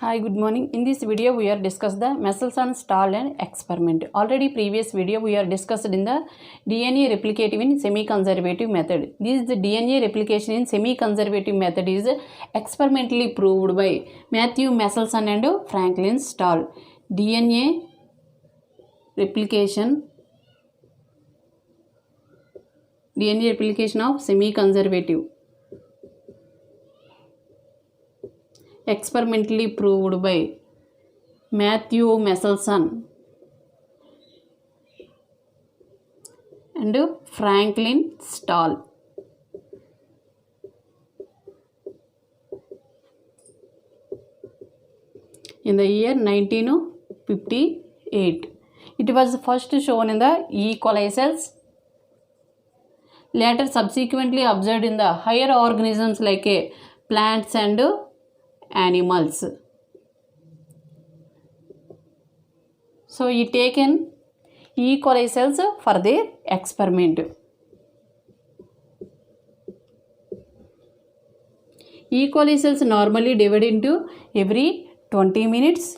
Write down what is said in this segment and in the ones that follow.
Hi, good morning. In this video, we are discuss the Mendelssohn-Stahl and experiment. Already previous video we are discussed in the DNA replicative in semi-conservative method. This the DNA replication in semi-conservative method is experimentally proved by Matthew Mendelssohn and Franklin Stahl. DNA replication of semi-conservative. Experimentally proved by Matthew Mendelssohn and Franklin Stahl. In the year 1958. It was first shown in the E. coli cells, later subsequently observed in the higher organisms like plants and animals. So he taken E. coli cells for their experiment. E. coli cells normally divide into every 20 minutes.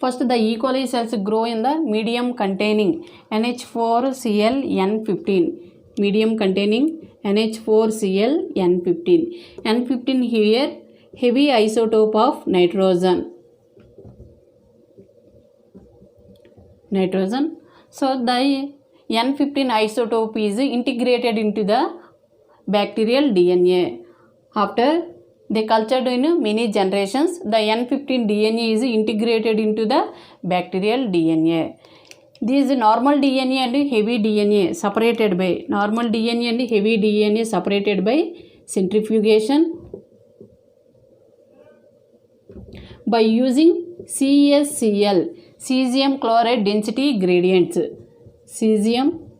First, the E. coli cells grow in the medium containing NH4Cl N15. Medium containing NH4Cl N15. N15 here heavy isotope of nitrogen. So the N15 isotope is integrated into the bacterial DNA. After they cultured in many generations, the N15 DNA is integrated into the bacterial DNA. This normal DNA and heavy DNA separated by centrifugation by using CaCl, cesium chloride density gradients. Cesium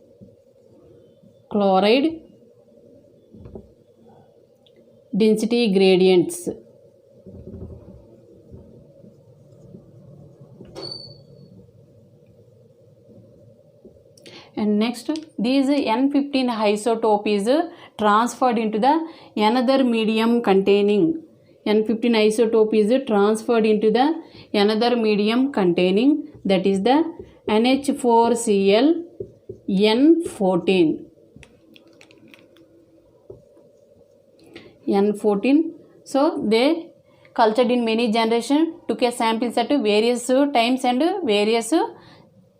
chloride density gradients. And next, this N15 isotope is transferred into the another medium containing. N15 isotope is transferred into the another medium containing, that is the NH4Cl N14. So they cultured in many generations, took a samples at various times and various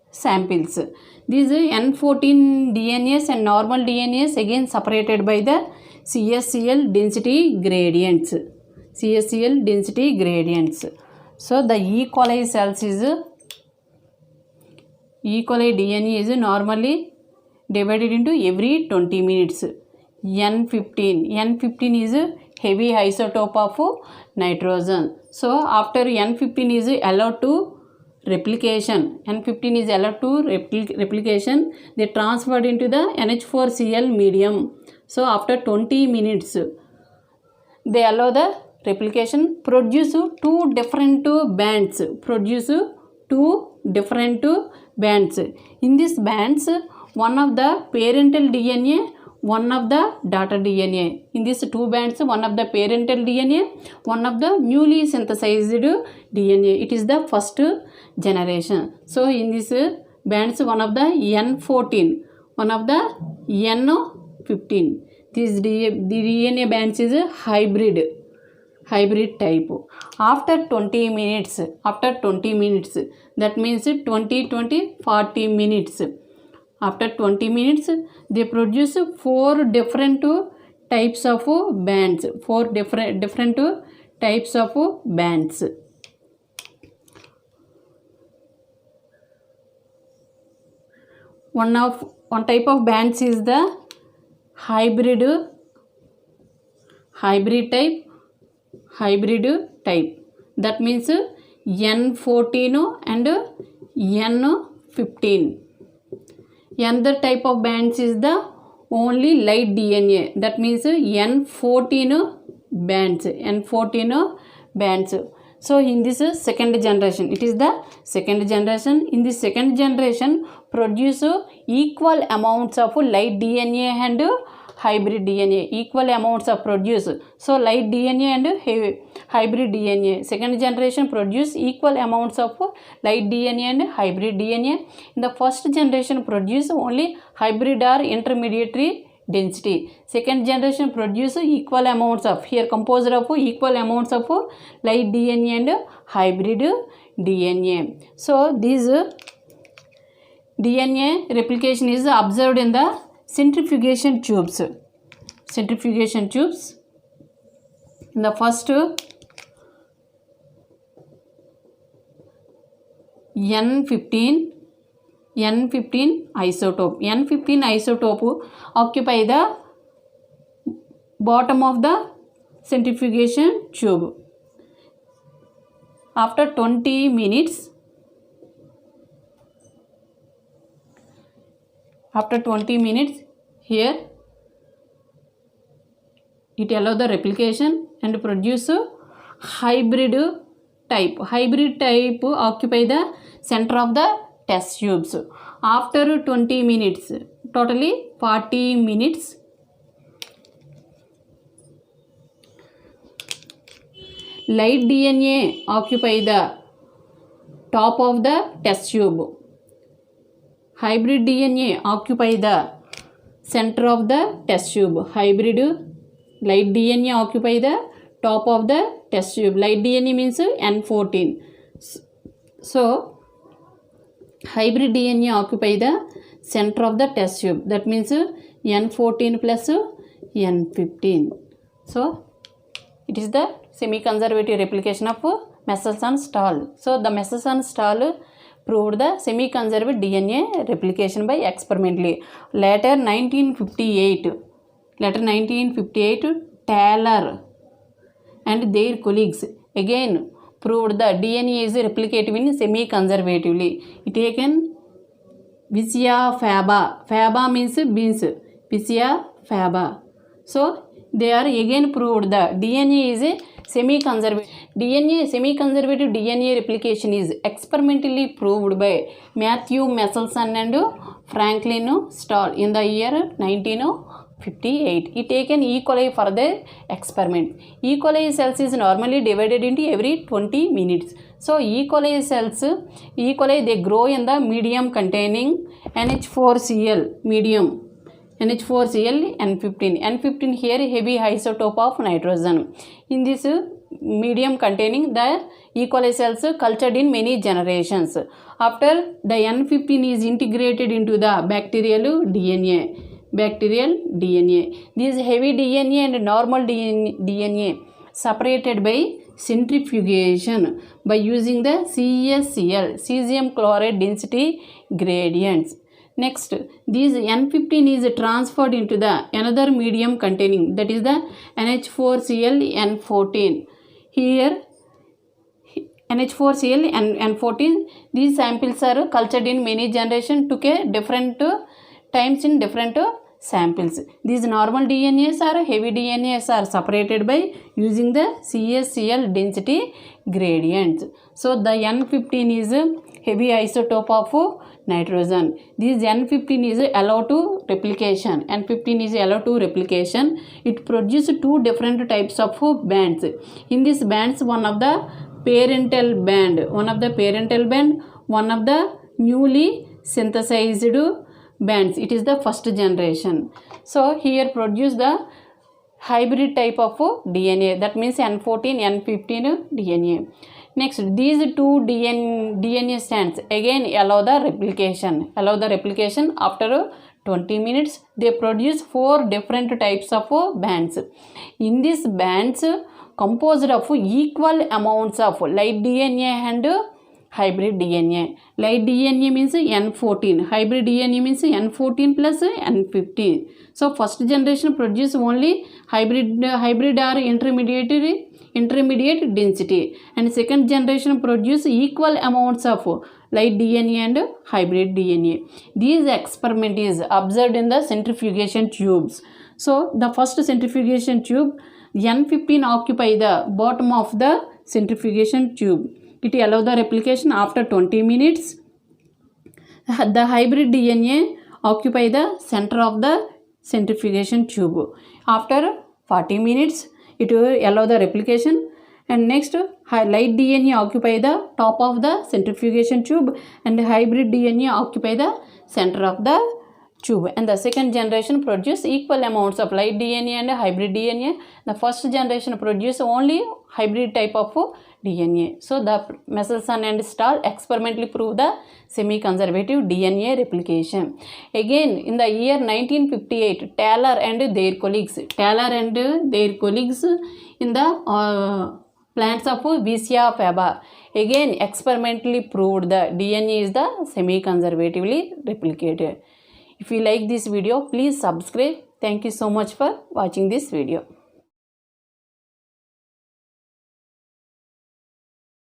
samples. These N14 DNAs and normal DNAs again separated by the CaCl density gradients. So the E. coli cells E. coli DNA is normally divided into every 20 minutes. N15 is heavy isotope of nitrogen. So after N15 is allowed to replication, they transferred into the NH4Cl medium. So after 20 minutes they allow the replication, produce two different bands. In these bands, one of the parental DNA, one of the daughter DNA. In these two bands, one of the parental DNA, one of the newly synthesized DNA. It is the first generation. So in these bands, one of the N14, one of the N15. This DNA bands is a hybrid type. After 20 minutes, that means 40 minutes. After 20 minutes, they produce four different types of bands. One type of bands is the hybrid type. That means N14 and N15. Another type of bands is the only light DNA. That means N14 bands. So in this second generation, it is the second generation. In this second generation, produce equal amounts of light DNA and hybrid DNA, equal amounts of produce. So light DNA and hybrid DNA. Second generation produce equal amounts of light DNA and hybrid DNA. In the first generation produce only hybrid or intermediate density. Second generation produce equal amounts of, here composed of equal amounts of light DNA and hybrid DNA. So this DNA replication is observed in the centrifugation tubes. Centrifugation tubes. In the first N15 isotope. N15 isotope occupy the bottom of the centrifugation tube. After 20 minutes, here it allow the replication and produce hybrid type. Hybrid type occupy the center of the test tubes. After 20 minutes, totally 40 minutes, light DNA occupy the top of the test tube. Hybrid DNA occupy the center of the test tube. Hybrid light DNA occupy the top of the test tube. Light DNA means N14. So hybrid DNA occupy the center of the test tube. That means N14 plus N15. So it is the semi-conservative replication of Messelson-Stahl. So the Messelson-Stahl proved the semi-conservative DNA replication by experimentally. Later 1958, Taylor and their colleagues again proved the DNA is replicative in semi-conservatively. It taken Vicia faba. Faba means beans. Vicia faba. So they are again proved the DNA is semi-conservative. Semi-conservative DNA replication is experimentally proved by Matthew Messelson and Franklin Stahl in the year 1958. He taken E. coli for the experiment. E. coli cells is normally divided into every 20 minutes. So E. coli cells, they grow in the medium containing NH4Cl medium. NH4Cl N15. N15 here heavy isotope of nitrogen. In this medium containing the E. coli cells cultured in many generations. After the N15 is integrated into the bacterial DNA. This heavy DNA and normal DNA separated by centrifugation by using the CaCl, cesium chloride density gradients. Next, this N15 is transferred into the another medium containing, that is the NH4Cl N14. Here NH4Cl N14, these samples are cultured in many generations, took a different times in different samples. These normal DNAs or heavy DNAs are separated by using the CaCl density gradients. So the N15 is a heavy isotope of nitrogen. This N15 is allowed to replication. N15 is allowed to replication. It produces two different types of bands. In these bands, one of the parental band, one of the newly synthesized bands. It is the first generation. So here produce the hybrid type of DNA, that means N14, N15 DNA. Next, these two DNA strands again allow the replication. After 20 minutes, they produce 4 different types of bands. In these bands, composed of equal amounts of light DNA and hybrid DNA. Light DNA means N14, hybrid DNA means N14 plus N15. So first generation produce only hybrid or intermediate density, and second generation produce equal amounts of light DNA and hybrid DNA. These experiment is observed in the centrifugation tubes. So the first centrifugation tube, N15 occupy the bottom of the centrifugation tube. It allow the replication after 20 minutes. The hybrid DNA occupy the center of the centrifugation tube. After 40 minutes, it will allow the replication. And next, light DNA occupy the top of the centrifugation tube and hybrid DNA occupy the center of the tube. And the second generation produce equal amounts of light DNA and hybrid DNA. The first generation produce only hybrid type of DNA. So the Michelson and Stahl experimentally prove the semi-conservative DNA replication. Again, in the year 1958, Taylor and their colleagues in the plants of Vicia faba again experimentally proved the DNA is the semi-conservatively replicated. If you like this video, please subscribe. Thank you so much for watching this video.